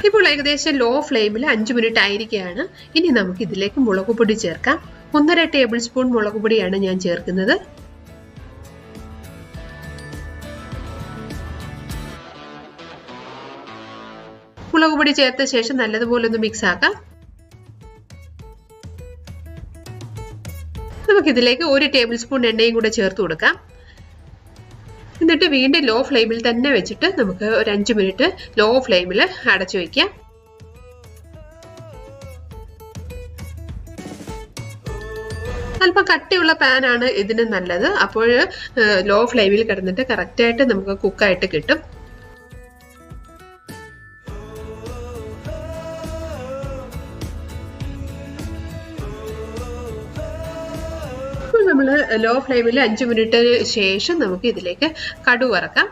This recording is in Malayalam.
ഇപ്പോൾ ഏകദേശം ലോ ഫ്ലെയിമിൽ 5 മിനിറ്റ് ആയിരിക്കുകയാണ്. ഇനി നമുക്ക് ഇതിലേക്ക് മുളക് പൊടി ചേർക്കാം. 1.5 ടേബിൾ സ്പൂൺ മുളക് പൊടിയാണ് ഞാൻ ചേർക്കുന്നത്. മുളക് പൊടി ചേർത്ത ശേഷം നല്ലതുപോലെ ഒന്ന് മിക്സ് ആക്കാം. നമുക്കിതിലേക്ക് 1 ടേബിൾ സ്പൂൺ എണ്ണയും കൂടെ ചേർത്ത് കൊടുക്കാം. എന്നിട്ട് വീണ്ടും ലോ ഫ്ലെയിമിൽ തന്നെ വെച്ചിട്ട് നമുക്ക് ഒരു 5 മിനിറ്റ് ലോ ഫ്ലെയിമിൽ അടച്ചു വയ്ക്കാം. അല്പം കട്ടിയുള്ള പാനാണ് ഇതിന് നല്ലത്. അപ്പോൾ ലോ ഫ്ലെയിമിൽ കിടന്നിട്ട് കറക്റ്റായിട്ട് നമുക്ക് കുക്കായിട്ട് കിട്ടും. നമ്മൾ ലോ ഫ്ലെയിമിൽ 5 മിനിറ്റിന് ശേഷം നമുക്ക് ഇതിലേക്ക് കടുക് വറക്കാം.